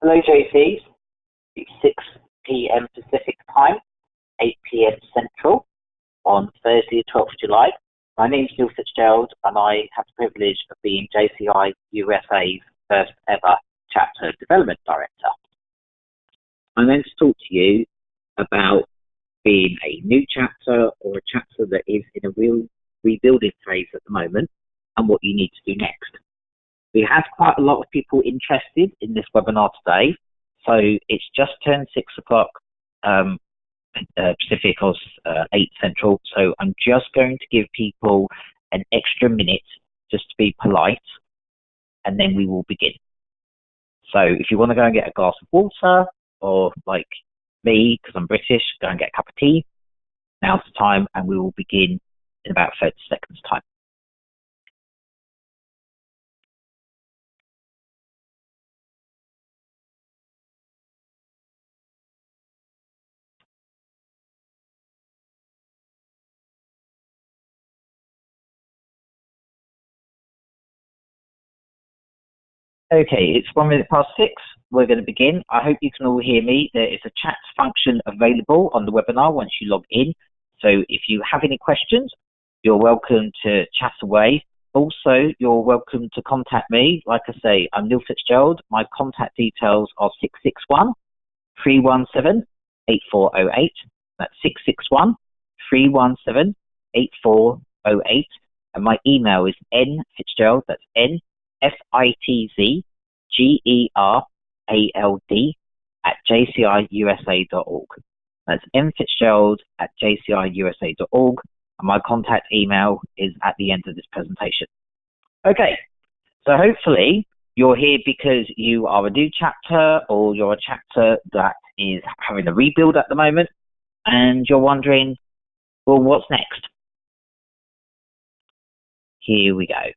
Hello, JCs. It's 6 p.m. Pacific time, 8 p.m. Central on Thursday, 12th July. My name is Neil Fitzgerald, and I have the privilege of being JCI USA's first ever Chapter Development Director. I'm going to talk to you about being a new chapter or a chapter that is in a real rebuilding phase at the moment and what you need to do next. We have quite a lot of people interested in this webinar today, so it's just turned 6 o'clock Pacific or 8 Central, so I'm just going to give people an extra minute just to be polite, and then we will begin. So if you want to go and get a glass of water, or like me, because I'm British, go and get a cup of tea, now's the time, and we will begin in about 30 seconds time. Okay, it's 1 minute past 6. We're going to begin. I hope you can all hear me. There is a chat function available on the webinar once you log in. So if you have any questions, you're welcome to chat away. Also, you're welcome to contact me. Like I say, I'm Neil Fitzgerald. My contact details are 661-317-8408. That's 661-317-8408. And my email is nfitzgerald, that's NFITZGERALD @jciusa.org. That's nfitzgerald@jciusa.org, and my contact email is at the end of this presentation. Okay, so hopefully you're here because you are a new chapter, or you're a chapter that is having a rebuild at the moment, and you're wondering, well, what's next? Here we go.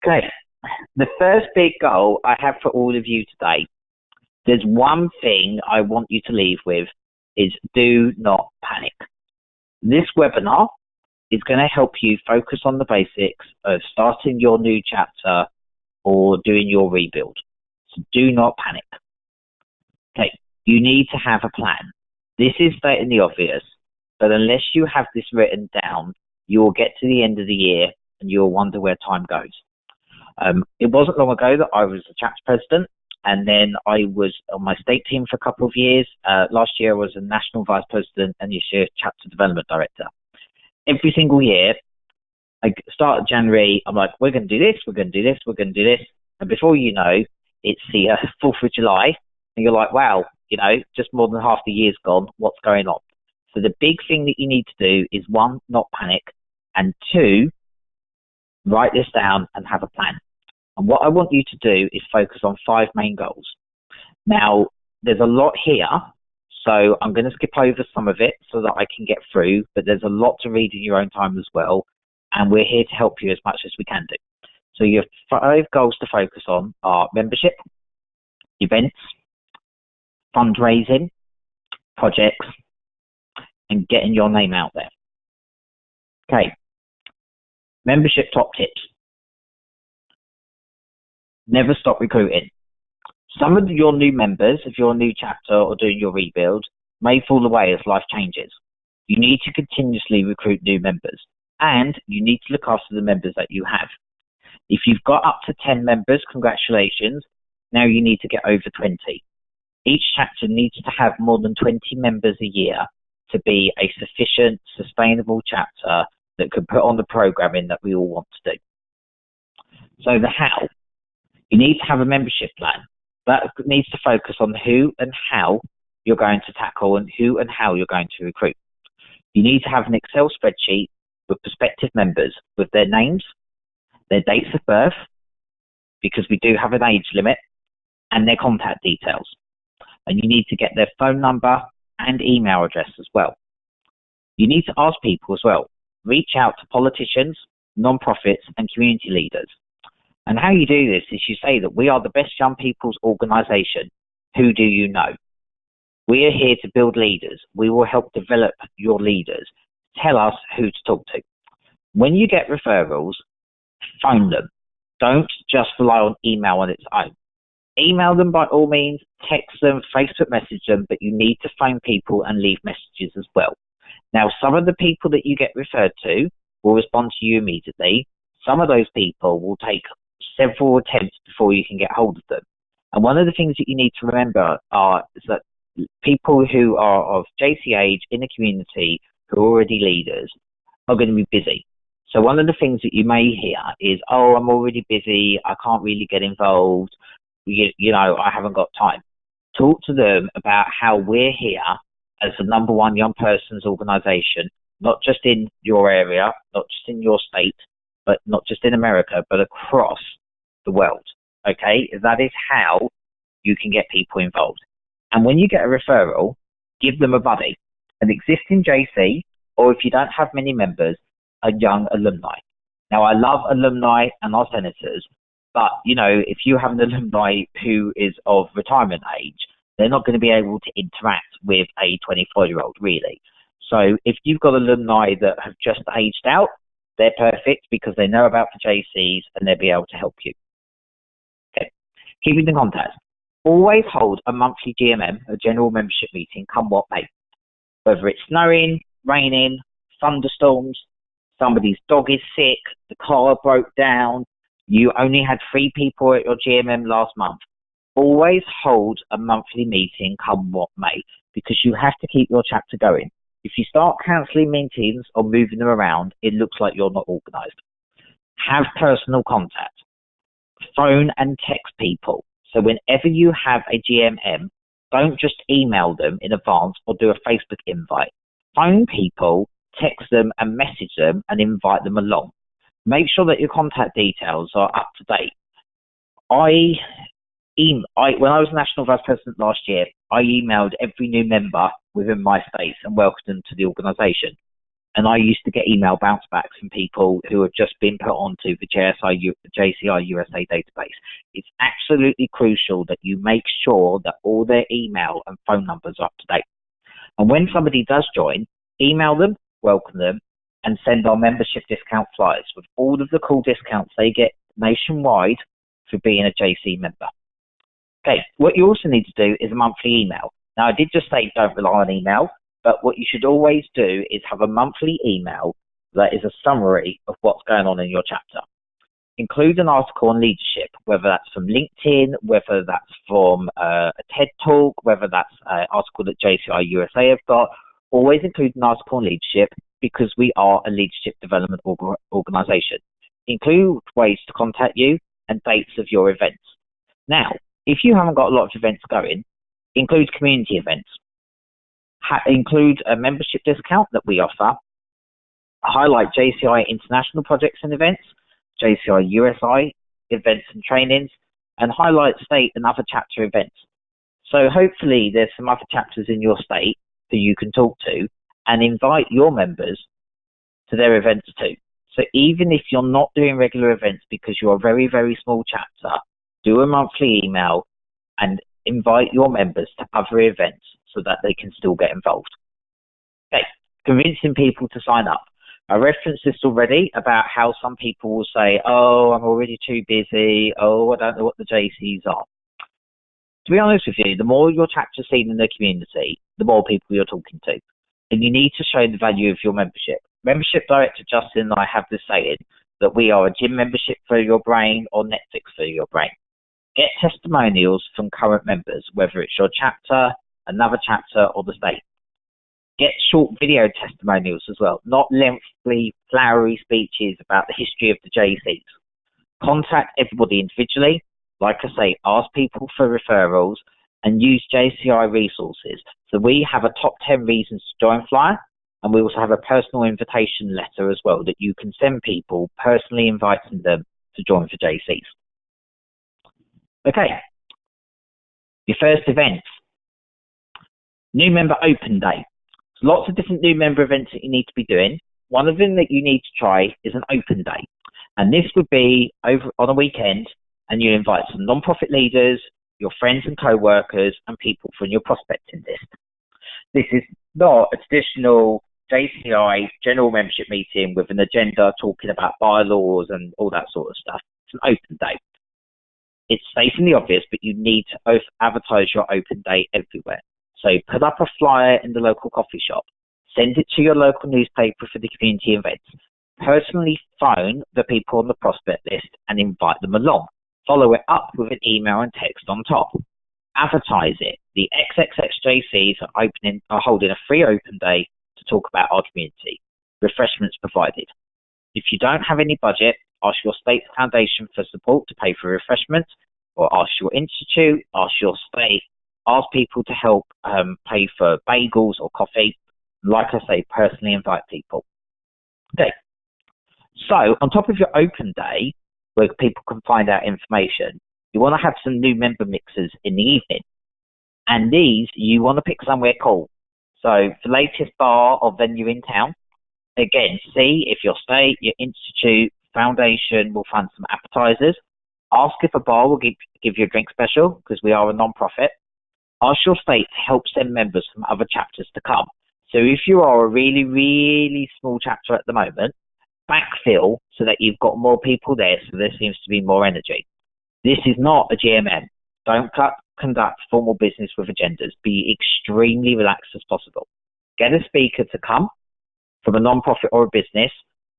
Okay, the first big goal I have for all of you today, there's one thing I want you to leave with, is do not panic. This webinar is going to help you focus on the basics of starting your new chapter or doing your rebuild. So do not panic. Okay, you need to have a plan. This is stating the obvious, but unless you have this written down, you will get to the end of the year and you'll wonder where time goes. It wasn't long ago that I was the chapter president, and then I was on my state team for a couple of years. Last year I was a national vice president, and this year chapter development director. Every single year, I start of January, I'm like, we're going to do this, we're going to do this, we're going to do this. And before you know, it's the 4th of July, and you're like, wow, you know, just more than half the year's gone, what's going on? So the big thing that you need to do is, 1, not panic, and 2, write this down and have a plan. And what I want you to do is focus on 5 main goals. Now, there's a lot here, so I'm going to skip over some of it so that I can get through, but there's a lot to read in your own time as well, and we're here to help you as much as we can do. So your 5 goals to focus on are membership, events, fundraising, projects, and getting your name out there. Okay, membership top tips. Never stop recruiting. Some of your new members, if you're a new chapter or doing your rebuild, may fall away as life changes. You need to continuously recruit new members, and you need to look after the members that you have. If you've got up to 10 members, congratulations. Now you need to get over 20. Each chapter needs to have more than 20 members a year to be a sufficient, sustainable chapter that can put on the programming that we all want to do. So the how. You need to have a membership plan. That needs to focus on who and how you're going to tackle and who and how you're going to recruit. You need to have an Excel spreadsheet with prospective members with their names, their dates of birth, because we do have an age limit, and their contact details. And you need to get their phone number and email address as well. You need to ask people as well. Reach out to politicians, non-profits, and community leaders. And how you do this is you say that we are the best young people's organisation. Who do you know? We are here to build leaders. We will help develop your leaders. Tell us who to talk to. When you get referrals, phone them. Don't just rely on email on its own. Email them by all means, text them, Facebook message them, but you need to phone people and leave messages as well. Now, some of the people that you get referred to will respond to you immediately. Some of those people will take several attempts before you can get hold of them. And one of the things that you need to remember is that people who are of JC age in the community, who are already leaders, are going to be busy. So one of the things that you may hear is, oh, I'm already busy, I can't really get involved, you know, I haven't got time. Talk to them about how we're here as the #1 young person's organisation, not just in your area, not just in your state, but not just in America, but across the world. Okay, that is how you can get people involved. And when you get a referral, give them a buddy, an existing JC, or if you don't have many members, a young alumni. Now, I love alumni and our senators, but you know, if you have an alumni who is of retirement age, they're not going to be able to interact with a 24-year-old, really. So if you've got alumni that have just aged out, they're perfect because they know about the JCs and they'll be able to help you. Okay. Keeping in contact. Always hold a monthly GMM, a general membership meeting, come what may. Whether it's snowing, raining, thunderstorms, somebody's dog is sick, the car broke down, you only had 3 people at your GMM last month. Always hold a monthly meeting, come what may, because you have to keep your chapter going. If you start cancelling meetings or moving them around, it looks like you're not organised. Have personal contact. Phone and text people. So whenever you have a GMM, don't just email them in advance or do a Facebook invite. Phone people, text them and message them and invite them along. Make sure that your contact details are up to date. When I was National Vice President last year, I emailed every new member within my states and welcomed them to the organisation. And I used to get email bounce backs from people who have just been put onto the JCI USA database. It's absolutely crucial that you make sure that all their email and phone numbers are up to date. And when somebody does join, email them, welcome them, and send our membership discount flyers with all of the cool discounts they get nationwide for being a JC member. Okay, what you also need to do is a monthly email. Now, I did just say don't rely on email, but what you should always do is have a monthly email that is a summary of what's going on in your chapter. Include an article on leadership, whether that's from LinkedIn, whether that's from a TED Talk, whether that's an article that JCI USA have got. Always include an article on leadership because we are a leadership development organisation. Include ways to contact you and dates of your events. Now, if you haven't got a lot of events going, include community events. Include a membership discount that we offer. Highlight JCI international projects and events, JCI USA events and trainings, and highlight state and other chapter events. So hopefully there's some other chapters in your state who you can talk to and invite your members to their events too. So even if you're not doing regular events because you're a very, very small chapter, do a monthly email and invite your members to other events so that they can still get involved. Okay, convincing people to sign up. I referenced this already about how some people will say, oh, I'm already too busy. Oh, I don't know what the JCs are. To be honest with you, the more your chapter's seen in the community, the more people you're talking to. And you need to show the value of your membership. Membership Director Justin and I have this saying that we are a gym membership for your brain or Netflix for your brain. Get testimonials from current members, whether it's your chapter, another chapter, or the state. Get short video testimonials as well, not lengthy, flowery speeches about the history of the JCs. Contact everybody individually. Like I say, ask people for referrals and use JCI resources. So we have a top 10 reasons to join flyer, and we also have a personal invitation letter as well that you can send people personally inviting them to join for JCs. Okay, your first event, new member open day. There's lots of different new member events that you need to be doing. One of them that you need to try is an open day. And this would be over on a weekend, and you invite some non-profit leaders, your friends and co-workers, and people from your prospecting list. This is not a traditional JCI general membership meeting with an agenda talking about bylaws and all that sort of stuff. It's an open day. It's stating the obvious, but you need to advertise your open day everywhere. So put up a flyer in the local coffee shop, send it to your local newspaper for the community events, personally phone the people on the prospect list and invite them along. Follow it up with an email and text on top. Advertise it. The XXXJCs are holding a free open day to talk about our community. Refreshments provided. If you don't have any budget, ask your state foundation for support to pay for refreshments, or ask your institute, ask your state, ask people to help pay for bagels or coffee. Like I say, personally invite people. Okay. So on top of your open day, where people can find out information, you want to have some new member mixers in the evening. And these, you want to pick somewhere cool. So the latest bar or venue in town, again, see if your state, your institute, foundation will fund some appetizers. Ask if a bar will give you a drink special, because we are a non-profit. Ask your state to help send members from other chapters to come. So if you are a really, really small chapter at the moment, backfill so that you've got more people there, so there seems to be more energy. This is not a GMM. Don't conduct formal business with agendas. Be extremely relaxed as possible. Get a speaker to come from a non-profit or a business.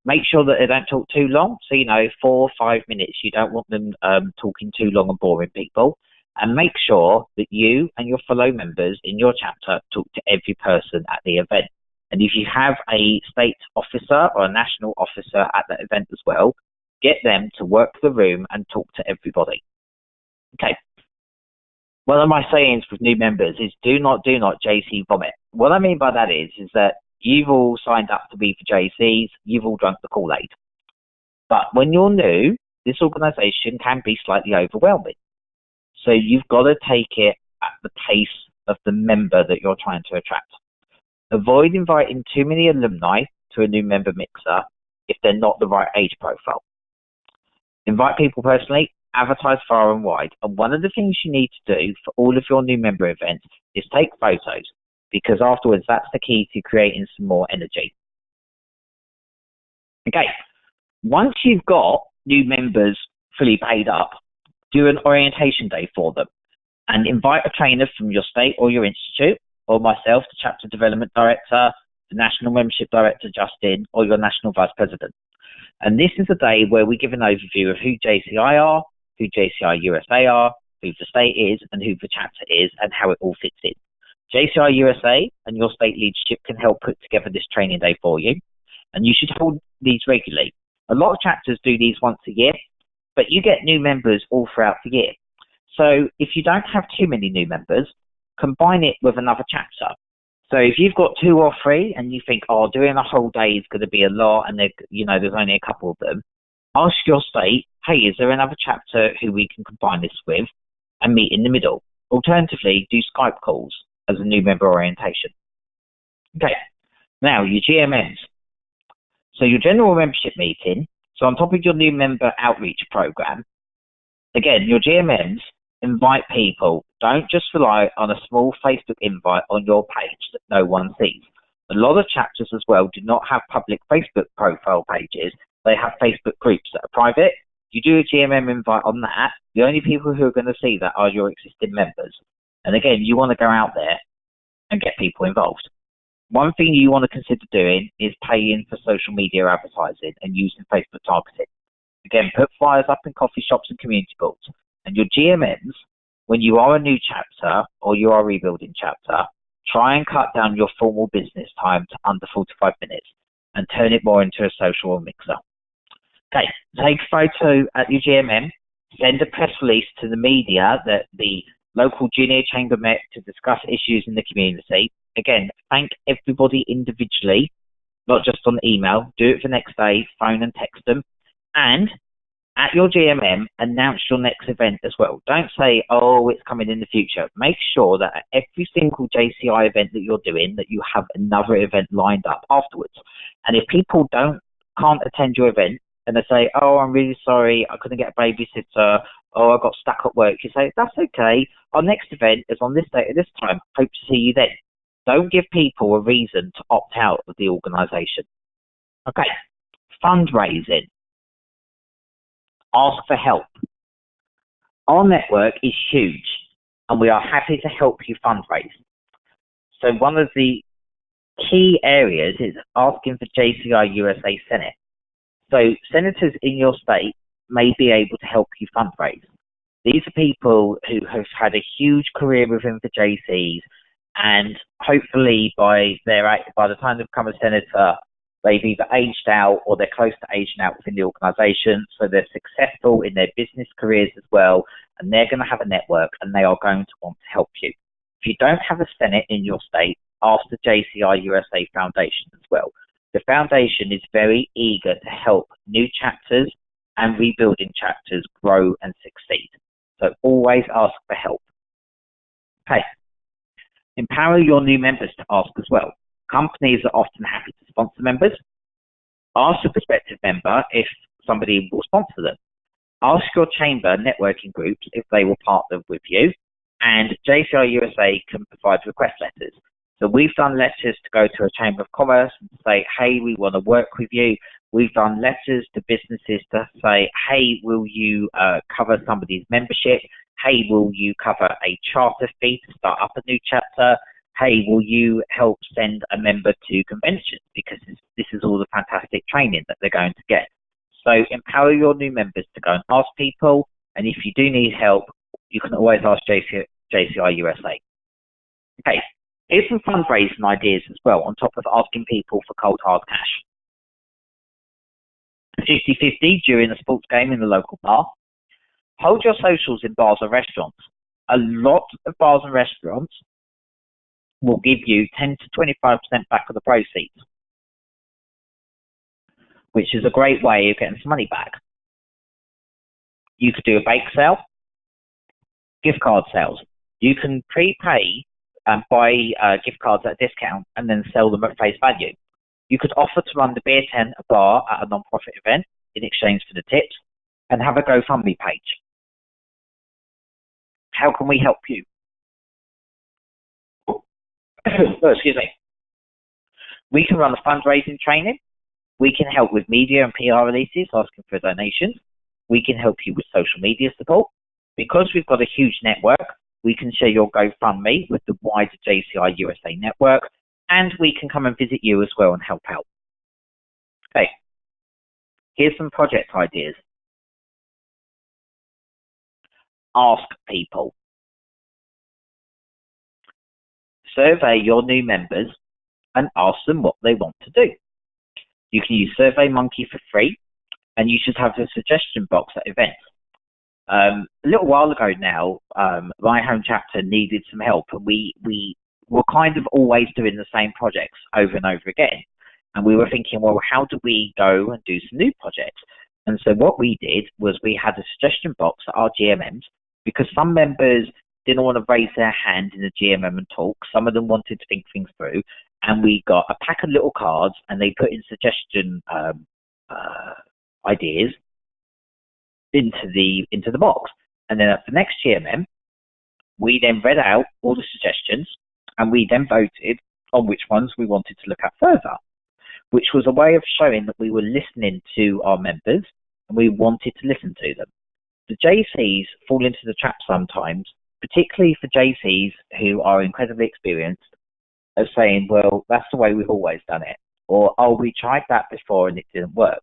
Make sure that they don't talk too long. So, 4 or 5 minutes. You don't want them talking too long and boring people. And make sure that you and your fellow members in your chapter talk to every person at the event. And if you have a state officer or a national officer at that event as well, get them to work the room and talk to everybody. Okay. One of my sayings with new members is do not JC vomit. What I mean by that is that you've all signed up to be for JCs, you've all drunk the Kool-Aid. But when you're new, this organisation can be slightly overwhelming. So you've got to take it at the pace of the member that you're trying to attract. Avoid inviting too many alumni to a new member mixer if they're not the right age profile. Invite people personally, advertise far and wide. And one of the things you need to do for all of your new member events is take photos, because afterwards that's the key to creating some more energy. Okay, once you've got new members fully paid up, do an orientation day for them and invite a trainer from your state or your institute, or myself, the Chapter Development Director, the National Membership Director, Justin, or your National Vice President. And this is a day where we give an overview of who JCI are, who JCI USA are, who the state is, and who the chapter is, and how it all fits in. JCI USA and your state leadership can help put together this training day for you, and you should hold these regularly. A lot of chapters do these once a year, but you get new members all throughout the year. So if you don't have too many new members, combine it with another chapter. So if you've got 2 or 3 and you think, doing a whole day is going to be a lot, and there's only a couple of them, ask your state, hey, is there another chapter who we can combine this with and meet in the middle? Alternatively, do Skype calls as a new member orientation. Okay, now your GMMs. So your general membership meeting, so on top of your new member outreach program, again, your GMMs, invite people. Don't just rely on a small Facebook invite on your page that no one sees. A lot of chapters as well do not have public Facebook profile pages. They have Facebook groups that are private. You do a GMM invite on that, the only people who are going to see that are your existing members. And again, you want to go out there and get people involved. One thing you want to consider doing is paying for social media advertising and using Facebook targeting. Again, put flyers up in coffee shops and community boards. And your GMMs, when you are a new chapter or you are a rebuilding chapter, try and cut down your formal business time to under 45 minutes and turn it more into a social mixer. Okay, take a photo at your GMM, send a press release to the media that the local junior chamber met to discuss issues in the community. Again, thank everybody individually, not just on email. Do it the next day, phone and text them. And at your GMM, announce your next event as well. Don't say, it's coming in the future. Make sure that at every single JCI event that you're doing, that you have another event lined up afterwards. And if people can't attend your event and they say, I'm really sorry, I couldn't get a babysitter, I got stuck at work, you say, that's okay. Our next event is on this date at this time. Hope to see you then. Don't give people a reason to opt out of the organisation. Okay, fundraising. Ask for help. Our network is huge and we are happy to help you fundraise. So one of the key areas is asking for JCI USA Senate. So senators in your state may be able to help you fundraise. These are people who have had a huge career within the JCs, and hopefully by the time they've become a senator, they've either aged out or they're close to aging out within the organisation, so they're successful in their business careers as well, and they're going to have a network and they are going to want to help you. If you don't have a Senate in your state, ask the JCI USA Foundation as well. The foundation is very eager to help new chapters and rebuilding chapters grow and succeed. So always ask for help. Okay. Empower your new members to ask as well. Companies are often happy to sponsor members. Ask a prospective member if somebody will sponsor them. Ask your chamber networking groups if they will partner with you, and JCI USA can provide request letters. So we've done letters to go to a Chamber of Commerce and say, hey, we want to work with you. We've done letters to businesses to say, hey, will you cover somebody's membership? Hey, will you cover a charter fee to start up a new chapter? Hey, will you help send a member to conventions? Because this is all the fantastic training that they're going to get. So empower your new members to go and ask people. And if you do need help, you can always ask JCI USA. Okay, here's some fundraising ideas as well, on top of asking people for cold hard cash. 50-50 during a sports game in the local bar. Hold your socials in bars or restaurants. A lot of bars and restaurants will give you 10 to 25% back of the proceeds, which is a great way of getting some money back. You could do a bake sale, gift card sales. You can prepay and buy gift cards at a discount and then sell them at face value. You could offer to run the beer tent, a bar at a non-profit event in exchange for the tips, and have a GoFundMe page. How can we help you? Oh, excuse me. We can run a fundraising training. We can help with media and PR releases, asking for donations. We can help you with social media support. Because we've got a huge network, we can share your GoFundMe with the wider JCI USA network, and we can come and visit you as well and help out. Okay, here's some project ideas. Ask people. Survey your new members and ask them what they want to do. You can use SurveyMonkey for free, and you should have a suggestion box at events. A little while ago now, my home chapter needed some help, and we were kind of always doing the same projects over and over again. And we were thinking, well, how do we go and do some new projects? And so what we did was we had a suggestion box at our GMMs, because some members didn't want to raise their hand in the GMM and talk. Some of them wanted to think things through. And we got a pack of little cards, and they put in suggestion ideas into the box. And then at the next GMM, we then read out all the suggestions, and we then voted on which ones we wanted to look at further, which was a way of showing that we were listening to our members and we wanted to listen to them. The JCs fall into the trap sometimes, particularly for JCs who are incredibly experienced, of saying, well, that's the way we've always done it, or, oh, we tried that before and it didn't work.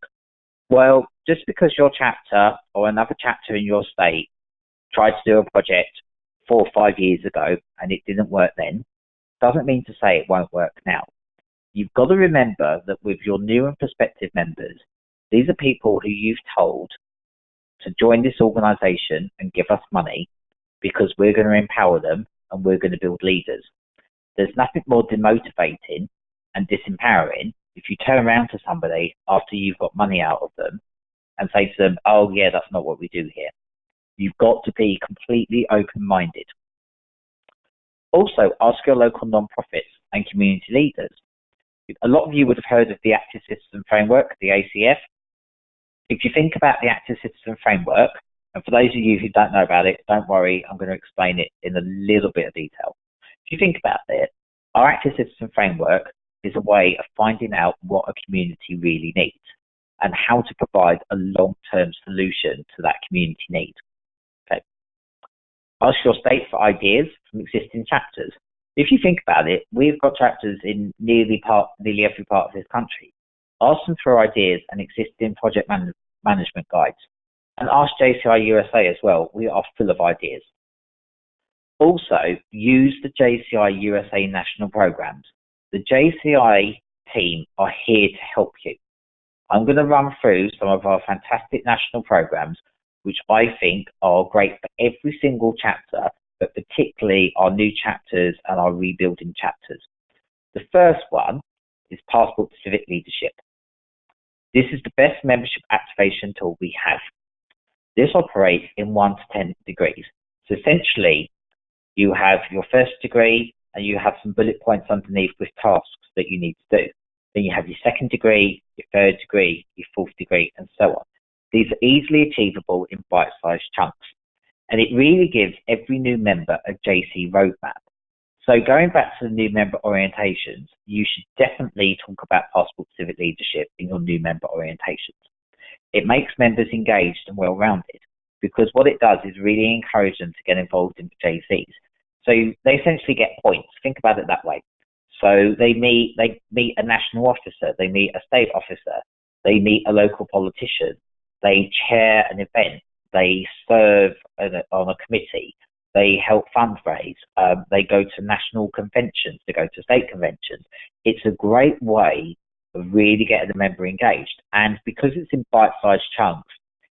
Well, just because your chapter or another chapter in your state tried to do a project 4 or 5 years ago and it didn't work then, doesn't mean to say it won't work now. You've got to remember that with your new and prospective members, these are people who you've told to join this organization and give us money, because we're going to empower them and we're going to build leaders. There's nothing more demotivating and disempowering if you turn around to somebody after you've got money out of them and say to them, oh yeah, that's not what we do here. You've got to be completely open-minded. Also, ask your local non-profits and community leaders. A lot of you would have heard of the Active Citizen Framework, the ACF. If you think about the Active Citizen Framework, and for those of you who don't know about it, don't worry, I'm going to explain it in a little bit of detail. If you think about it, our Active Citizen Framework is a way of finding out what a community really needs. and how to provide a long-term solution to that community need. Okay. Ask your state for ideas from existing chapters. If you think about it, we've got chapters in nearly every part of this country. Ask them for ideas and existing project management guides. And ask JCI USA as well. We are full of ideas. Also, use the JCI USA National Programs. The JCI team are here to help you. I'm going to run through some of our fantastic national programs, which I think are great for every single chapter, but particularly our new chapters and our rebuilding chapters. The first one is Passport to Civic Leadership. This is the best membership activation tool we have. This operates in 1 to 10 degrees. So essentially, you have your first degree and you have some bullet points underneath with tasks that you need to do. Then you have your second degree, your third degree, your fourth degree, and so on. These are easily achievable in bite-sized chunks. And it really gives every new member a JC roadmap. So going back to the new member orientations, you should definitely talk about Passport to Civic Leadership in your new member orientations. It makes members engaged and well-rounded, because what it does is really encourage them to get involved in the JCs. So they essentially get points. Think about it that way. So they meet a national officer, they meet a state officer, they meet a local politician, they chair an event, they serve on a committee, they help fundraise, they go to national conventions, they go to state conventions. It's a great way of really getting the member engaged. And because it's in bite-sized chunks,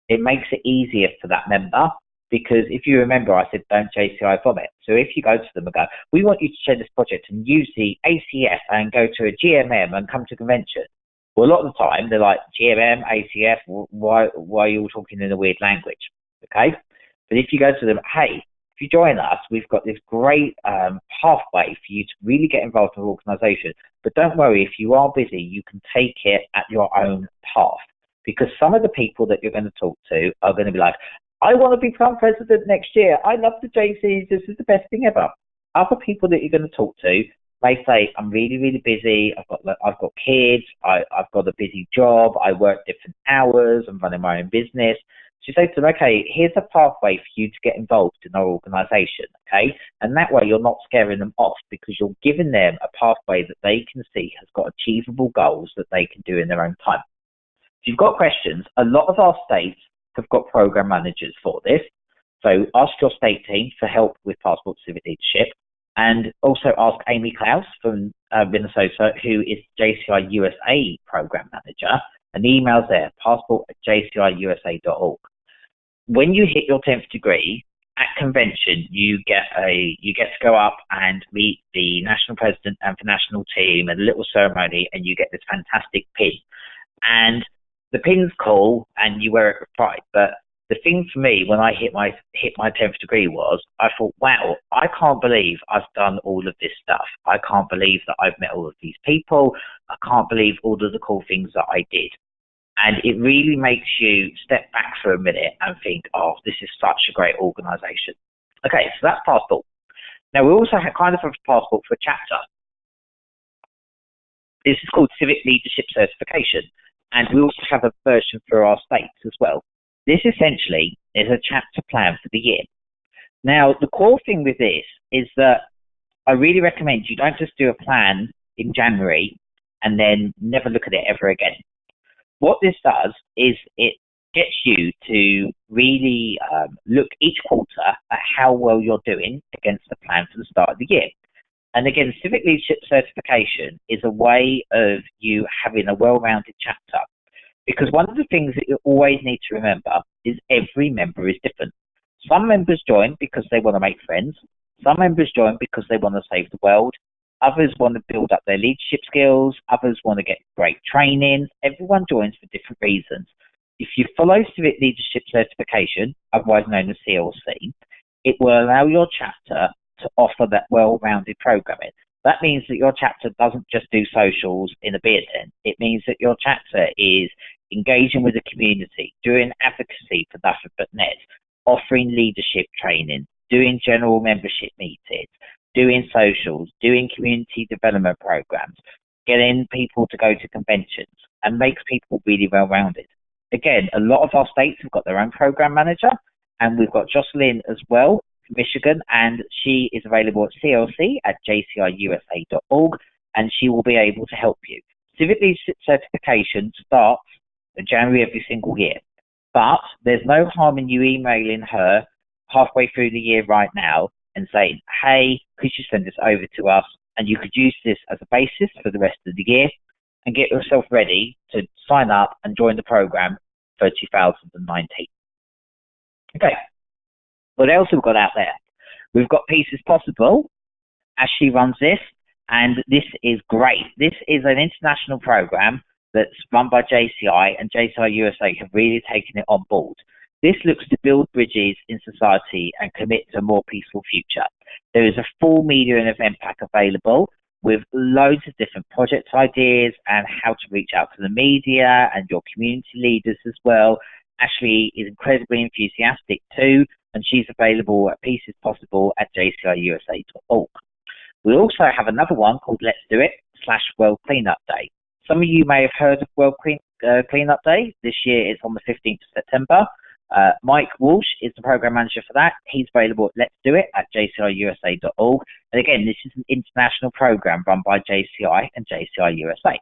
it makes it easier for that member, because if you remember, I said don't JCI vomit. So if you go to them and go, we want you to share this project and use the ACF and go to a GMM and come to convention. Well, a lot of the time they're like, GMM, ACF, why are you all talking in a weird language? Okay. But if you go to them, hey, if you join us, we've got this great pathway for you to really get involved in the organisation. But don't worry, if you are busy, you can take it at your own path. Because some of the people that you're going to talk to are going to be like, I want to become president next year. I love the JCs. This is the best thing ever. Other people that you're going to talk to may say, I'm really, really busy. I've got kids. I've got a busy job. I work different hours. I'm running my own business. So you say to them, okay, here's a pathway for you to get involved in our organisation, okay? And that way you're not scaring them off, because you're giving them a pathway that they can see has got achievable goals that they can do in their own time. If you've got questions, a lot of our states have got program managers for this. So ask your state team for help with Passport to Civic Leadership, and also ask Amy Klaus from Minnesota, who is JCI USA Program Manager, and the email's there, passport@jciusa.org. When you hit your 10th degree, at convention, you get to go up and meet the national president and the national team and a little ceremony, and you get this fantastic pin. And the pin's cool and you wear it with pride. But the thing for me when I hit my 10th degree was, I thought, wow, I can't believe I've done all of this stuff. I can't believe that I've met all of these people. I can't believe all of the cool things that I did. And it really makes you step back for a minute and think, oh, this is such a great organisation. Okay, so that's Passport. Now, we also have kind of a Passport for a chapter. This is called Civic Leadership Certification. And we also have a version for our states as well. This essentially is a chapter plan for the year. Now, the core thing with this is that I really recommend you don't just do a plan in January and then never look at it ever again. What this does is it gets you to really look each quarter at how well you're doing against the plan for the start of the year. And again, Civic Leadership Certification is a way of you having a well-rounded chapter. Because one of the things that you always need to remember is every member is different. Some members join because they want to make friends. Some members join because they want to save the world. Others want to build up their leadership skills. Others want to get great training. Everyone joins for different reasons. If you follow Civic Leadership Certification, otherwise known as CLC, it will allow your chapter to offer that well-rounded programming. That means that your chapter doesn't just do socials in a beer tent. It means that your chapter is engaging with the community, doing advocacy for nothing but net, offering leadership training, doing general membership meetings, doing socials, doing community development programs, getting people to go to conventions, and makes people really well-rounded. Again, a lot of our states have got their own program manager, and we've got Jocelyn as well from Michigan, and she is available at clc@jciusa.org, and she will be able to help you. Civic Leadership Certification starts in January every single year, but there's no harm in you emailing her halfway through the year right now and saying, hey, could you send this over to us? And you could use this as a basis for the rest of the year and get yourself ready to sign up and join the program for 2019. Okay, what else have we got out there? We've got Pieces Possible, as she runs this, and this is great. This is an international program that's run by JCI, and JCI USA have really taken it on board. This looks to build bridges in society and commit to a more peaceful future. There is a full media and event pack available with loads of different project ideas and how to reach out to the media and your community leaders as well. Ashley is incredibly enthusiastic too, and she's available at piecespossible@jciusa.org. We also have another one called Let's Do It /World Cleanup Day. Some of you may have heard of World Cleanup Day. This year it's on the 15th of September. Mike Walsh is the program manager for that. He's available at Let's Do It @jciusa.org. And again, this is an international program run by JCI and JCI USA.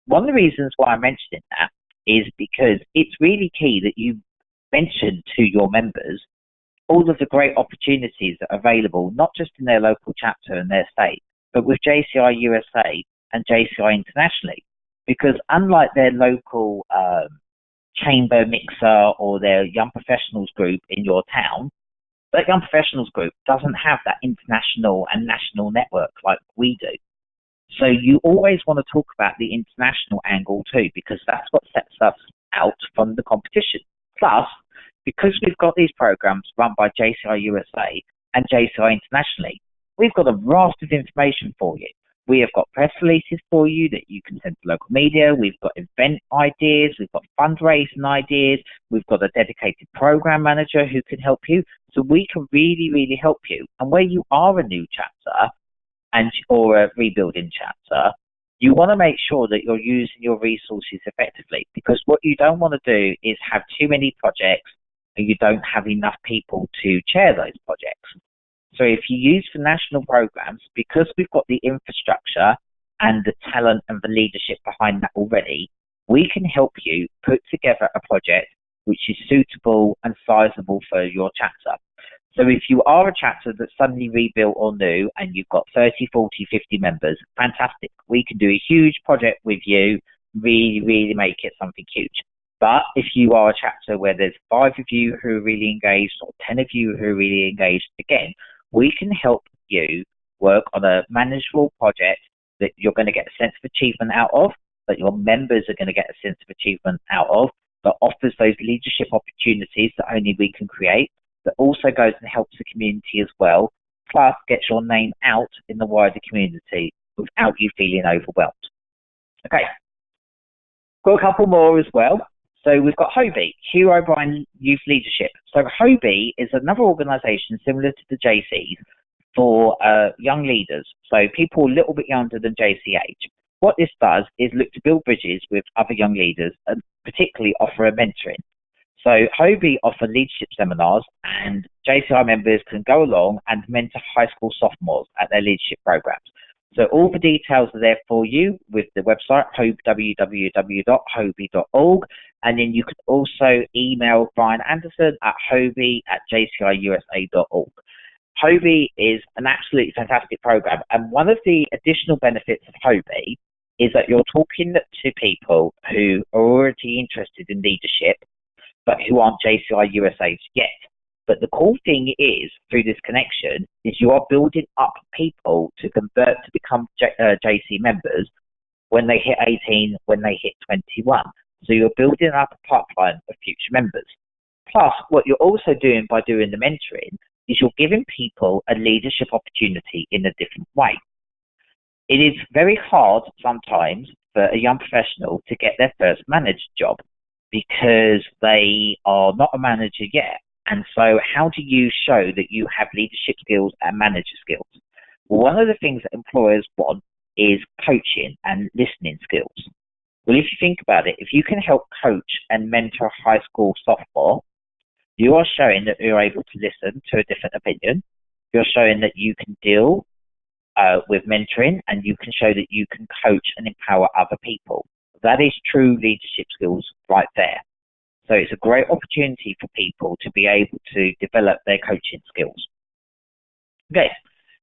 One of the reasons why I'm mentioning that is because it's really key that you mention to your members all of the great opportunities that are available, not just in their local chapter and their state, but with JCI USA and JCI internationally. Because unlike their local chamber mixer or their young professionals group in your town, that young professionals group doesn't have that international and national network like we do. So you always want to talk about the international angle too, because that's what sets us out from the competition. Plus, because we've got these programs run by JCI USA and JCI internationally, we've got a raft of information for you. We have got press releases for you that you can send to local media. We've got event ideas. We've got fundraising ideas. We've got a dedicated program manager who can help you. So we can really, really help you. And where you are a new chapter or a rebuilding chapter, you want to make sure that you're using your resources effectively, because what you don't want to do is have too many projects and you don't have enough people to chair those projects. So if you use for national programs, because we've got the infrastructure and the talent and the leadership behind that already, we can help you put together a project which is suitable and sizable for your chapter. So if you are a chapter that's suddenly rebuilt or new and you've got 30, 40, 50 members, fantastic. We can do a huge project with you, really, really make it something huge. But if you are a chapter where there's 5 of you who are really engaged or 10 of you who are really engaged, again, we can help you work on a manageable project that you're going to get a sense of achievement out of, that your members are going to get a sense of achievement out of, that offers those leadership opportunities that only we can create, that also goes and helps the community as well, plus gets your name out in the wider community without you feeling overwhelmed. Okay, got a couple more as well. So we've got HOBY, Hugh O'Brien Youth Leadership. So HOBY is another organisation similar to the JCs for young leaders, so people a little bit younger than JC age. What this does is look to build bridges with other young leaders and particularly offer a mentoring. So HOBY offer leadership seminars, and JCI members can go along and mentor high school sophomores at their leadership programs. So all the details are there for you with the website, www.hoby.org. And then you can also email Brian Anderson at hoby@jciusa.org. HOBY is an absolutely fantastic program. And one of the additional benefits of HOBY is that you're talking to people who are already interested in leadership, but who aren't JCI USA's yet. But the cool thing is, through this connection, is you are building up people to convert to become JC members when they hit 18, when they hit 21. So you're building up a pipeline of future members. Plus, what you're also doing by doing the mentoring is you're giving people a leadership opportunity in a different way. It is very hard sometimes for a young professional to get their first manager job because they are not a manager yet. And so how do you show that you have leadership skills and manager skills? Well, one of the things that employers want is coaching and listening skills. Well, if you think about it, if you can help coach and mentor high school softball, you are showing that you're able to listen to a different opinion. You're showing that you can deal with mentoring, and you can show that you can coach and empower other people. That is true leadership skills right there. So it's a great opportunity for people to be able to develop their coaching skills. Okay,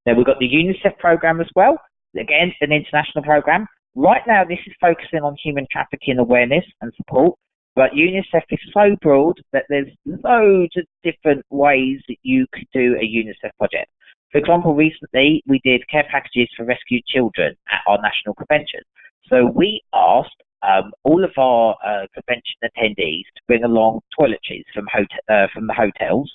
now we've got the UNICEF program as well. Again, an international program. Right now, this is focusing on human trafficking awareness and support, but UNICEF is so broad that there's loads of different ways that you could do a UNICEF project. For example, recently we did care packages for rescued children at our national convention. So we asked all of our convention attendees to bring along toiletries from the hotels.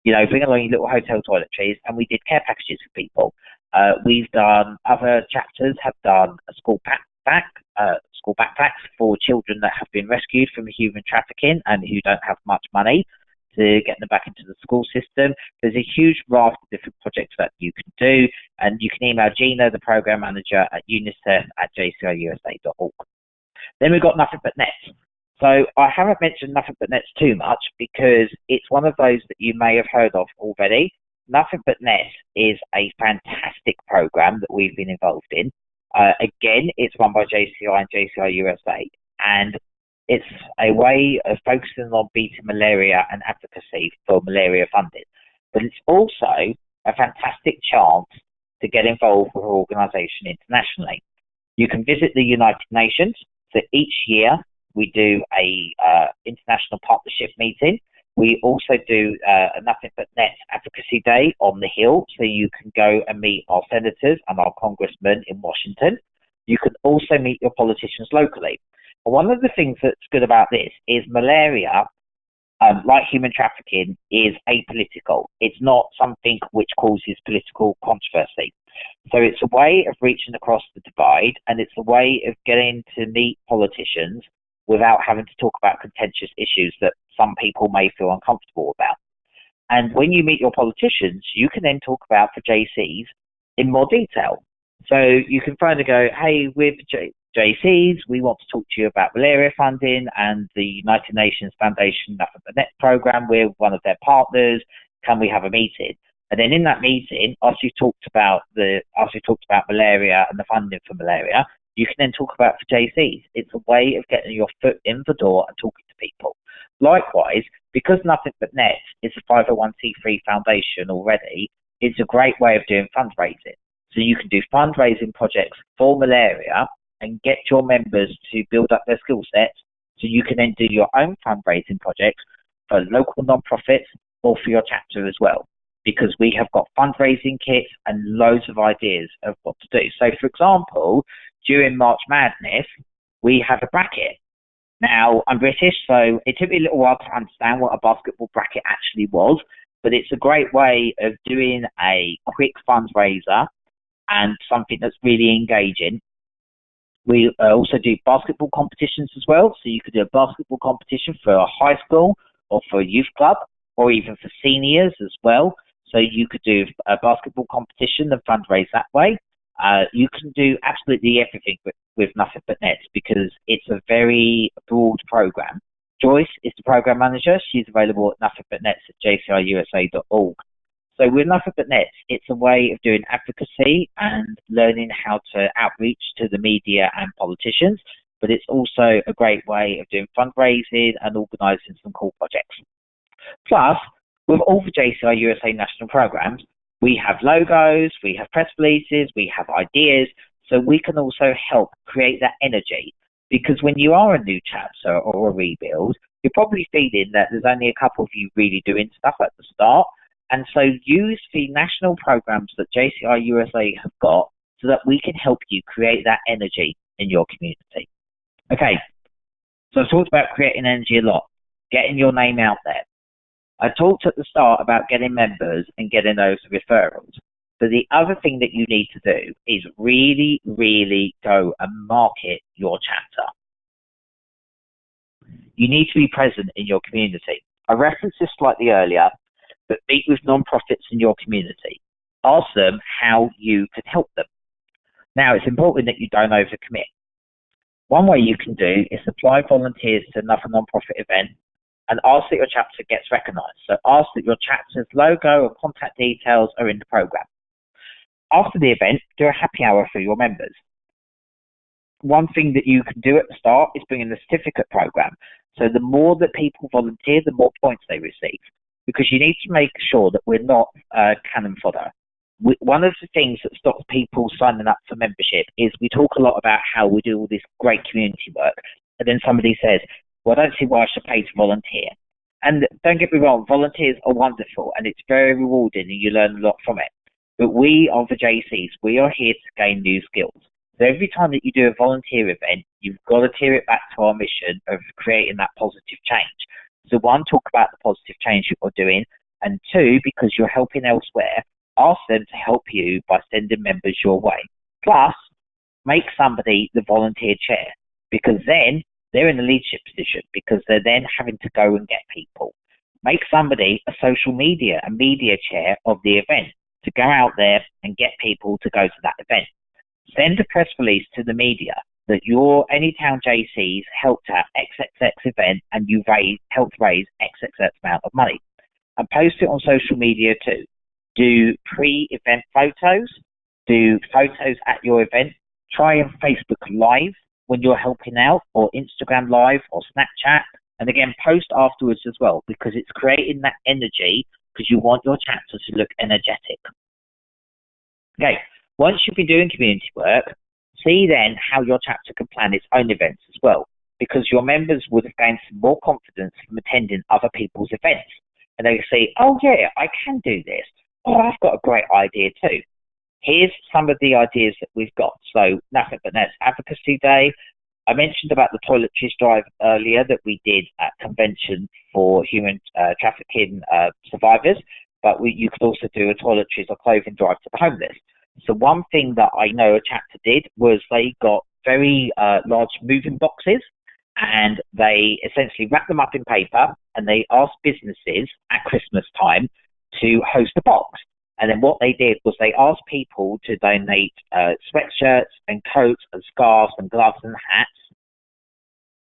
You know, bring along your little hotel toiletries, and we did care packages for people. We've done, other chapters have done a school backpacks for children that have been rescued from human trafficking and who don't have much money to get them back into the school system. There's a huge raft of different projects that you can do, and you can email Gina, the program manager at unicef@jciusa.org. Then we've got Nothing But Nets. So I haven't mentioned Nothing But Nets too much because it's one of those that you may have heard of already. Nothing But Nets is a fantastic program that we've been involved in. Again, it's run by JCI and JCI USA, and it's a way of focusing on beating malaria and advocacy for malaria funding. But it's also a fantastic chance to get involved with an organisation internationally. You can visit the United Nations. So each year we do a international partnership meeting. We also do a Nothing But Net Advocacy Day on the Hill, so you can go and meet our senators and our congressmen in Washington. You can also meet your politicians locally. And one of the things that's good about this is malaria, like human trafficking, is apolitical. It's not something which causes political controversy. So it's a way of reaching across the divide, and it's a way of getting to meet politicians without having to talk about contentious issues that some people may feel uncomfortable about. And when you meet your politicians, you can then talk about the JCs in more detail. So you can finally go, hey, with JCs, we want to talk to you about malaria funding and the United Nations Foundation Nothing But Net program. We're one of their partners. Can we have a meeting? And then in that meeting, after you've talked about malaria and the funding for malaria, you can then talk about for JCs. It's a way of getting your foot in the door and talking to people. Likewise, because Nothing But Net is a 501c3 foundation already, it's a great way of doing fundraising. So you can do fundraising projects for malaria and get your members to build up their skill sets, so you can then do your own fundraising projects for local non-profits or for your chapter as well, because we have got fundraising kits and loads of ideas of what to do. So, for example, during March Madness, we have a bracket. Now, I'm British, so it took me a little while to understand what a basketball bracket actually was, but it's a great way of doing a quick fundraiser and something that's really engaging. We also do basketball competitions as well, so you could do a basketball competition for a high school or for a youth club or even for seniors as well. So you could do a basketball competition and fundraise that way. You can do absolutely everything with Nothing But Nets because it's a very broad program. Joyce is the program manager. She's available at nothingbutnets@jciusa.org. So with Nothing But Nets, it's a way of doing advocacy and learning how to outreach to the media and politicians, but it's also a great way of doing fundraising and organising some cool projects. Plus, with all the JCI USA National Programs, we have logos, we have press releases, we have ideas, so we can also help create that energy. Because when you are a new chapter or a rebuild, you're probably feeling that there's only a couple of you really doing stuff at the start. And so use the national programs that JCI USA have got so that we can help you create that energy in your community. Okay, so I've talked about creating energy a lot, getting your name out there. I talked at the start about getting members and getting those referrals. But the other thing that you need to do is really, really go and market your chapter. You need to be present in your community. I referenced this slightly earlier, but meet with non-profits in your community. Ask them how you can help them. Now, it's important that you don't overcommit. One way you can do is supply volunteers to another non-profit event and ask that your chapter gets recognised. So ask that your chapter's logo or contact details are in the programme. After the event, do a happy hour for your members. One thing that you can do at the start is bring in the certificate program. So the more that people volunteer, the more points they receive, because you need to make sure that we're not cannon fodder. One of the things that stops people signing up for membership is we talk a lot about how we do all this great community work, and then somebody says, well, I don't see why I should pay to volunteer. And don't get me wrong, volunteers are wonderful and it's very rewarding and you learn a lot from it. But we are the JCs, we are here to gain new skills. So every time that you do a volunteer event, you've got to tier it back to our mission of creating that positive change. So one, talk about the positive change you're doing, and two, because you're helping elsewhere, ask them to help you by sending members your way. Plus, make somebody the volunteer chair, because then they're in a leadership position, because they're then having to go and get people. Make somebody a social media and media chair of the event to go out there and get people to go to that event. Send a press release to the media that your Anytown JCs helped at XXX event and you helped raise XXX amount of money. And post it on social media too. Do pre-event photos, do photos at your event, try and Facebook Live when you're helping out, or Instagram Live or Snapchat, and again, post afterwards as well, because it's creating that energy because you want your chapter to look energetic. Okay, once you've been doing community work, see then how your chapter can plan its own events as well, because your members would have gained some more confidence from attending other people's events. And they say, oh yeah, I can do this. Oh, I've got a great idea too. Here's some of the ideas that we've got. So Nothing But Nets Advocacy Day. I mentioned about the toiletries drive earlier that we did at Convention for Human Trafficking Survivors, but you could also do a toiletries or clothing drive to the homeless. So one thing that I know a chapter did was they got very large moving boxes, and they essentially wrapped them up in paper, and they asked businesses at Christmas time to host a box. And then what they did was they asked people to donate sweatshirts and coats and scarves and gloves and hats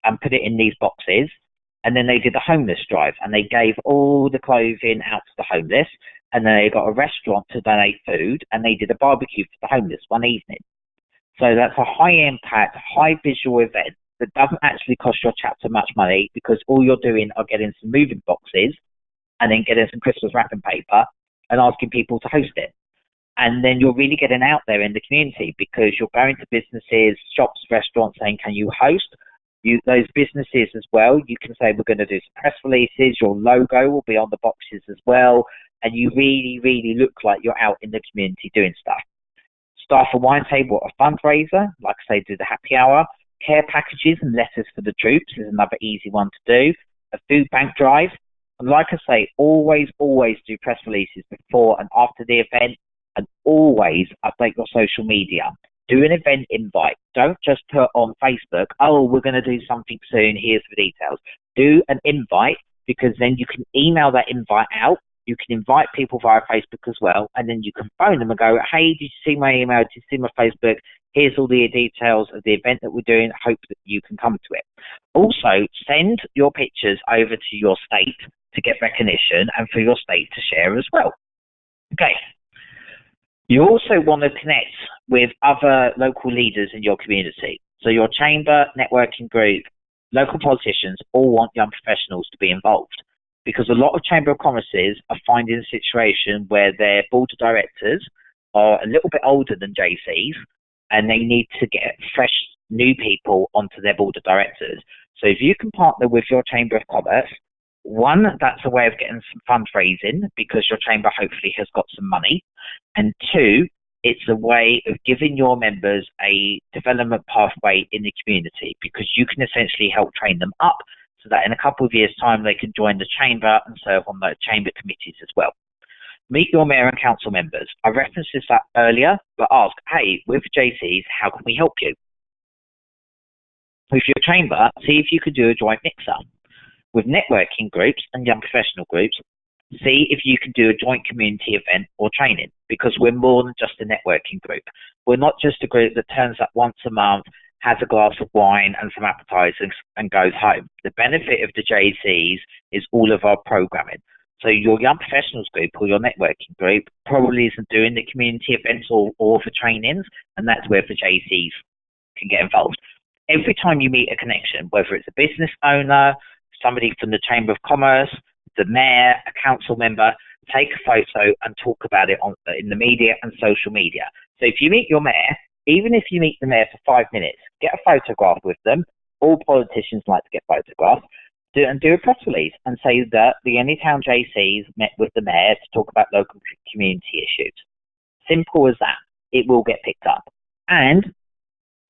and put it in these boxes. And then they did the homeless drive, and they gave all the clothing out to the homeless. And then they got a restaurant to donate food, and they did a barbecue for the homeless one evening. So that's a high impact, high visual event that doesn't actually cost your chapter much money, because all you're doing are getting some moving boxes and then getting some Christmas wrapping paper and asking people to host it. And then you're really getting out there in the community, because you're going to businesses, shops, restaurants saying, can you host? Those businesses as well, you can say, we're going to do some press releases, your logo will be on the boxes as well, and you really, really look like you're out in the community doing stuff. Staff a wine table or a fundraiser, like I say, do the happy hour. Care packages and letters for the troops is another easy one to do. A food bank drive. And like I say, always do press releases before and after the event, and always update your social media. Do an event invite. Don't just put on Facebook, oh, we're going to do something soon, here's the details. Do an invite, because then you can email that invite out. You can invite people via Facebook as well, and then you can phone them and go, hey, did you see my email? Did you see my Facebook? Here's all the details of the event that we're doing. I hope that you can come to it. Also, send your pictures over to your state to get recognition and for your state to share as well. Okay. You also want to connect with other local leaders in your community. So your chamber, networking group, local politicians all want young professionals to be involved, because a lot of Chamber of Commerce's are finding a situation where their board of directors are a little bit older than JCs, and they need to get fresh new people onto their board of directors. So if you can partner with your Chamber of Commerce, one, that's a way of getting some fundraising, because your chamber hopefully has got some money. And two, it's a way of giving your members a development pathway in the community, because you can essentially help train them up so that in a couple of years' time they can join the chamber and serve on the chamber committees as well. Meet your mayor and council members. I referenced this earlier, but ask, hey, with JCs, how can we help you? With your chamber, see if you can do a joint mix-up. With networking groups and young professional groups, see if you can do a joint community event or training, because we're more than just a networking group. We're not just a group that turns up once a month, has a glass of wine and some appetizers and goes home. The benefit of the JCs is all of our programming. So your young professionals group or your networking group probably isn't doing the community events or the trainings, and that's where the JCs can get involved. Every time you meet a connection, whether it's a business owner, somebody from the Chamber of Commerce, the mayor, a council member, take a photo and talk about it in the media and social media. So if you meet your mayor, even if you meet the mayor for 5 minutes, get a photograph with them. All politicians like to get photographs. Do a press release and say that the Anytown JCs met with the mayor to talk about local community issues. Simple as that. It will get picked up. And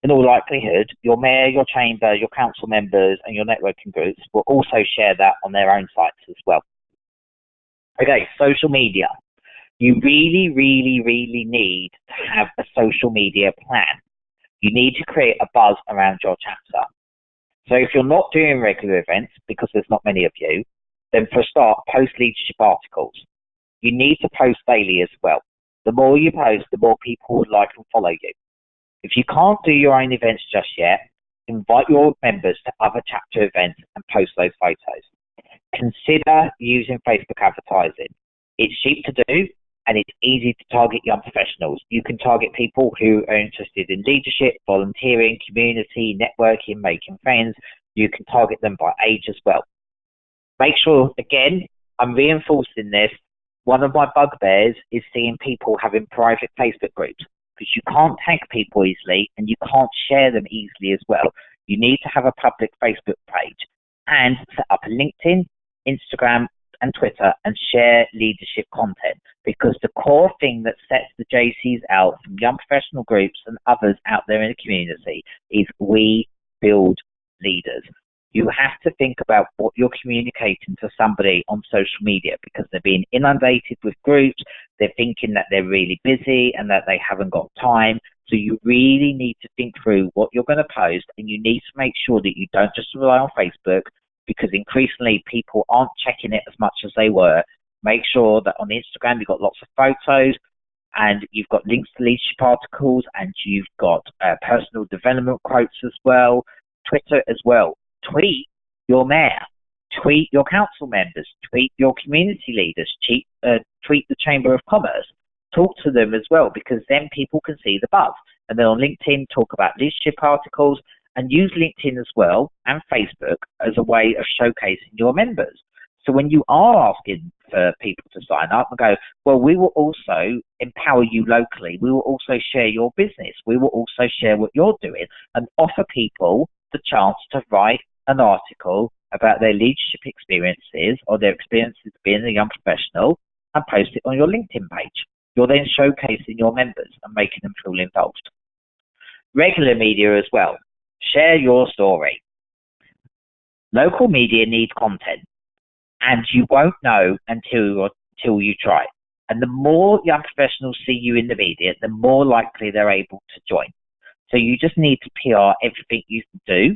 in all likelihood, your mayor, your chamber, your council members, and your networking groups will also share that on their own sites as well. Okay, social media. You really, really, really need to have a social media plan. You need to create a buzz around your chapter. So if you're not doing regular events, because there's not many of you, then for a start, post leadership articles. You need to post daily as well. The more you post, the more people would like and follow you. If you can't do your own events just yet, invite your members to other chapter events and post those photos. Consider using Facebook advertising. It's cheap to do and it's easy to target young professionals. You can target people who are interested in leadership, volunteering, community, networking, making friends. You can target them by age as well. Make sure, again, I'm reinforcing this. One of my bugbears is seeing people having private Facebook groups, because you can't tag people easily and you can't share them easily as well. You need to have a public Facebook page and set up a LinkedIn, Instagram, and Twitter and share leadership content, because the core thing that sets the JCs out from young professional groups and others out there in the community is we build leaders. You have to think about what you're communicating to somebody on social media, because they're being inundated with groups. They're thinking that they're really busy and that they haven't got time. So you really need to think through what you're going to post, and you need to make sure that you don't just rely on Facebook, because increasingly people aren't checking it as much as they were. Make sure that on Instagram you've got lots of photos and you've got links to leadership articles and you've got personal development quotes as well. Twitter as well. Tweet your mayor, tweet your council members, tweet your community leaders, tweet the Chamber of Commerce. Talk to them as well, because then people can see the buzz. And then on LinkedIn, talk about leadership articles, and use LinkedIn as well and Facebook as a way of showcasing your members. So when you are asking for people to sign up and go, well, we will also empower you locally. We will also share your business. We will also share what you're doing and offer people the chance to write an article about their leadership experiences or their experiences being a young professional and post it on your LinkedIn page. You're then showcasing your members and making them feel involved. Regular media as well. Share your story. Local media need content, and you won't know until you try. And the more young professionals see you in the media, the more likely they're able to join. So you just need to PR everything you do.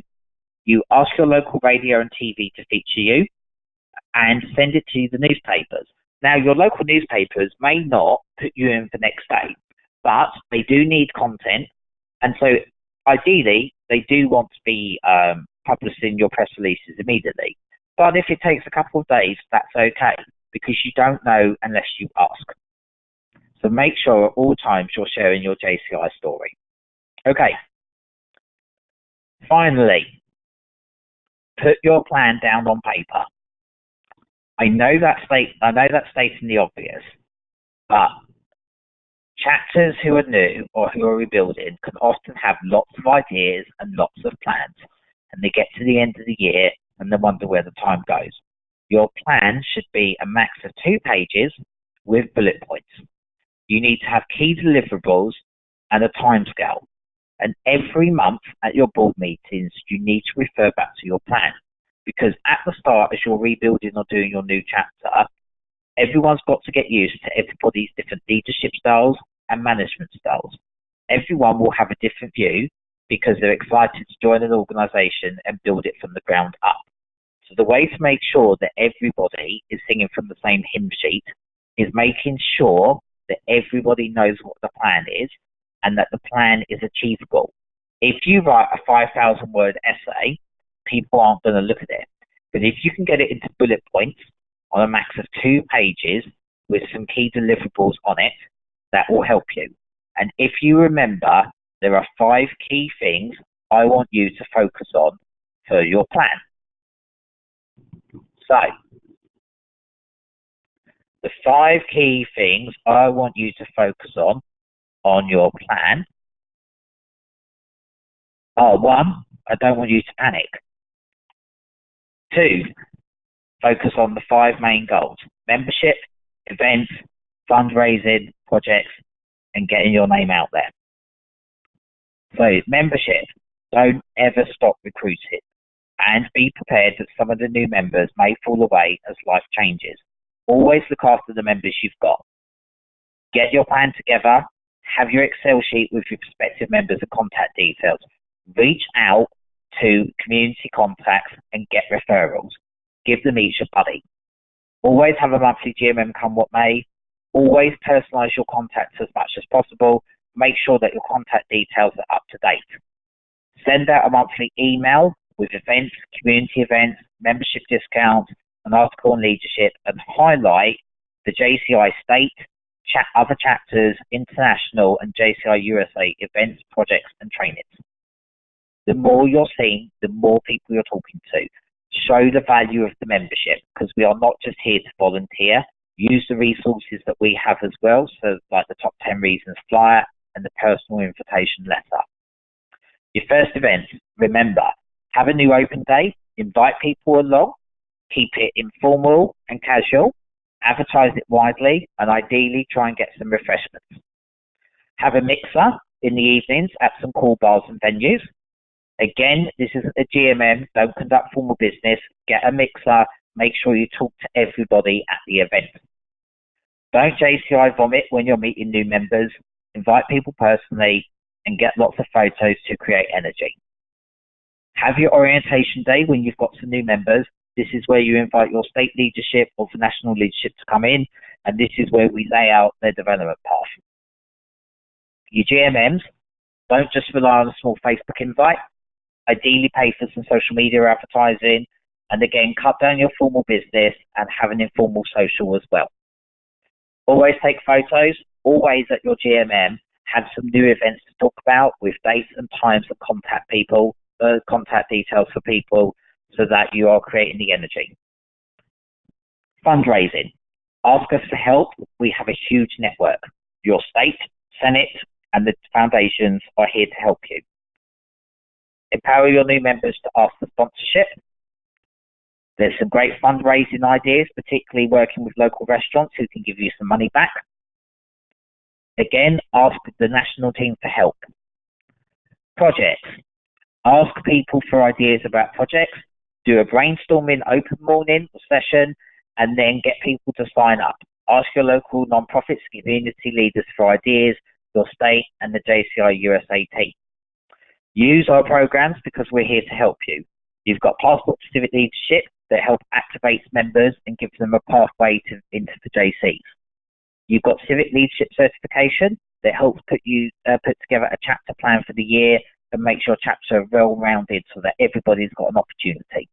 You ask your local radio and TV to feature you and send it to the newspapers. Now, your local newspapers may not put you in for next day, but they do need content. And so ideally, they do want to be publishing your press releases immediately. But if it takes a couple of days, that's okay, because you don't know unless you ask. So make sure at all times you're sharing your JCI story. Okay. Finally, put your plan down on paper. I know that's stating the obvious, but chapters who are new or who are rebuilding can often have lots of ideas and lots of plans, and they get to the end of the year and they wonder where the time goes. Your plan should be a max of 2 pages with bullet points. You need to have key deliverables and a timescale. And every month at your board meetings, you need to refer back to your plan, because at the start, as you're rebuilding or doing your new chapter, everyone's got to get used to everybody's different leadership styles and management styles. Everyone will have a different view because they're excited to join an organization and build it from the ground up. So the way to make sure that everybody is singing from the same hymn sheet is making sure that everybody knows what the plan is and that the plan is achievable. If you write a 5,000 word essay, people aren't going to look at it. But if you can get it into bullet points on a max of 2 pages with some key deliverables on it, that will help you. And if you remember, there are 5 key things I want you to focus on for your plan. So, the 5 key things I want you to focus on your plan are: 1, I don't want you to panic. 2, focus on the 5 main goals: membership, events, fundraising, projects, and getting your name out there. So, membership, don't ever stop recruiting, and be prepared that some of the new members may fall away as life changes. Always look after the members you've got. Get your plan together, have your Excel sheet with your prospective members and contact details. Reach out to community contacts and get referrals. Give them each a buddy. Always have a monthly GMM come what may. Always personalize your contacts as much as possible. Make sure that your contact details are up to date. Send out a monthly email with events, community events, membership discounts, an article on leadership, and highlight the JCI state, other chapters, international, and JCI USA events, projects, and trainings. The more you're seen, the more people you're talking to. Show the value of the membership, because we are not just here to volunteer. Use the resources that we have as well, so like the top 10 reasons flyer and the personal invitation letter. Your first event, remember, have a new open day, invite people along, keep it informal and casual, advertise it widely, and ideally try and get some refreshments. Have a mixer in the evenings at some cool bars and venues. Again, this is a GMM, don't conduct formal business, get a mixer, make sure you talk to everybody at the event. Don't JCI vomit when you're meeting new members, invite people personally, and get lots of photos to create energy. Have your orientation day when you've got some new members. This is where you invite your state leadership or the national leadership to come in, and this is where we lay out their development path. Your GMMs, don't just rely on a small Facebook invite. Ideally pay for some social media advertising, and again, cut down your formal business and have an informal social as well. Always take photos. Always at your GMM have some new events to talk about with dates and times and contact details for people, so that you are creating the energy. Fundraising. Ask us for help. We have a huge network. Your state, Senate, and the foundations are here to help you. Empower your new members to ask for sponsorship. There's some great fundraising ideas, particularly working with local restaurants who can give you some money back. Again, ask the national team for help. Projects. Ask people for ideas about projects. Do a brainstorming open morning session, and then get people to sign up. Ask your local non-profits, community leaders for ideas, your state, and the JCI USA team. Use our programs because we're here to help you. You've got Passport to Civic Leadership that help activate members and gives them a pathway into the JCs. You've got Civic Leadership Certification that helps put together a chapter plan for the year and make sure chapters are well-rounded so that everybody's got an opportunity.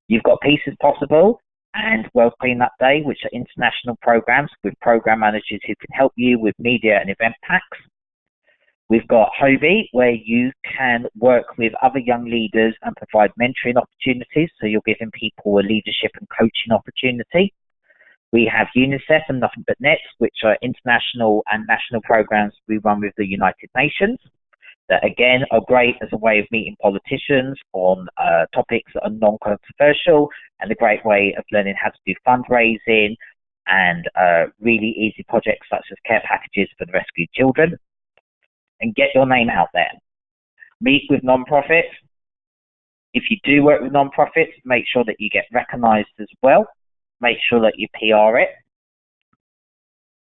You've got Peace is Possible and World Cleanup Day, which are international programs with program managers who can help you with media and event packs. We've got Hobie, where you can work with other young leaders and provide mentoring opportunities, so you're giving people a leadership and coaching opportunity. We have UNICEF and Nothing But Nets, which are international and national programs we run with the United Nations, that again are great as a way of meeting politicians on topics that are non-controversial, and a great way of learning how to do fundraising and really easy projects such as care packages for the rescued children. And get your name out there. Meet with non-profits. If you do work with non-profits, make sure that you get recognized as well. Make sure that you PR it.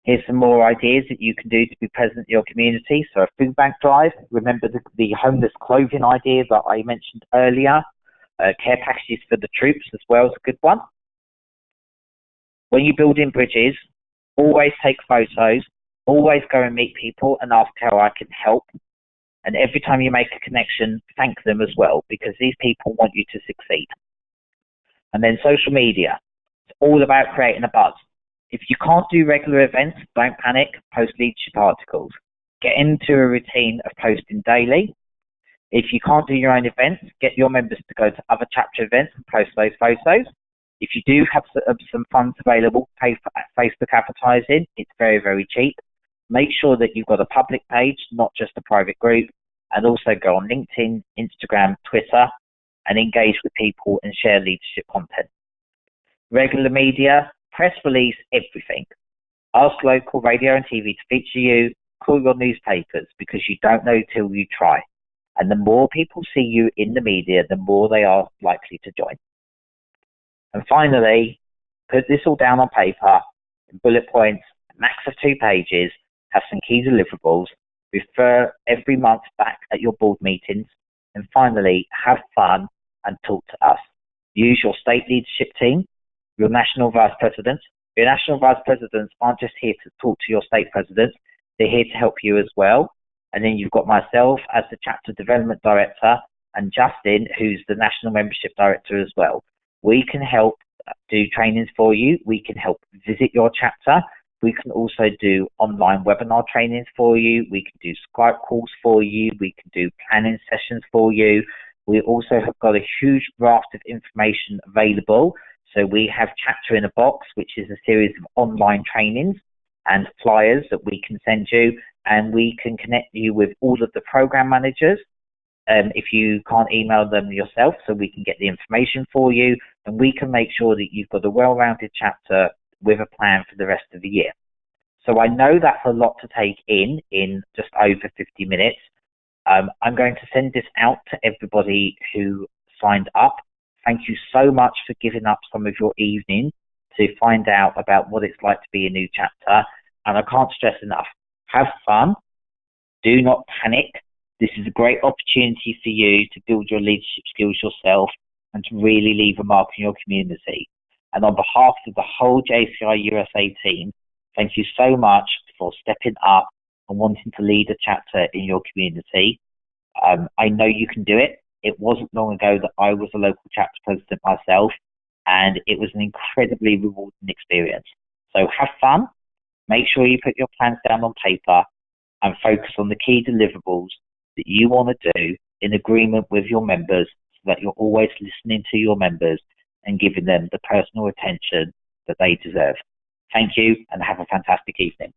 Here's some more ideas that you can do to be present in your community. So a food bank drive. Remember the homeless clothing idea that I mentioned earlier. Care packages for the troops as well is a good one. When you're building bridges, always take photos. Always go and meet people and ask how I can help. And every time you make a connection, thank them as well, because these people want you to succeed. And then social media. It's all about creating a buzz. If you can't do regular events, don't panic, post leadership articles. Get into a routine of posting daily. If you can't do your own events, get your members to go to other chapter events and post those photos. If you do have some funds available, pay for Facebook advertising. It's very, very cheap. Make sure that you've got a public page, not just a private group, and also go on LinkedIn, Instagram, Twitter, and engage with people and share leadership content. Regular media, press release everything. Ask local radio and TV to feature you. Call your newspapers, because you don't know till you try. And the more people see you in the media, the more they are likely to join. And finally, put this all down on paper in bullet points, max of 2 pages, have some key deliverables, refer every month back at your board meetings, and finally, have fun and talk to us. Use your state leadership team, your national vice presidents. Your national vice presidents aren't just here to talk to your state presidents, they're here to help you as well. And then you've got myself as the chapter development director, and Justin, who's the national membership director as well. We can help do trainings for you. We can help visit your chapter. We can also do online webinar trainings for you. We can do Skype calls for you. We can do planning sessions for you. We also have got a huge raft of information available. So we have Chapter in a Box, which is a series of online trainings and flyers that we can send you, and we can connect you with all of the program managers if you can't email them yourself, so we can get the information for you, and we can make sure that you've got a well-rounded chapter with a plan for the rest of the year. So I know that's a lot to take in just over 50 minutes. I'm going to send this out to everybody who signed up. Thank you so much for giving up some of your evening to find out about what it's like to be a new chapter. And I can't stress enough, have fun, do not panic. This is a great opportunity for you to build your leadership skills yourself and to really leave a mark in your community. And on behalf of the whole JCI USA team, thank you so much for stepping up and wanting to lead a chapter in your community. I know you can do it. It wasn't long ago that I was a local chapter president myself, and it was an incredibly rewarding experience. So have fun, make sure you put your plans down on paper, and focus on the key deliverables that you want to do in agreement with your members, so that you're always listening to your members and giving them the personal attention that they deserve. Thank you, and have a fantastic evening.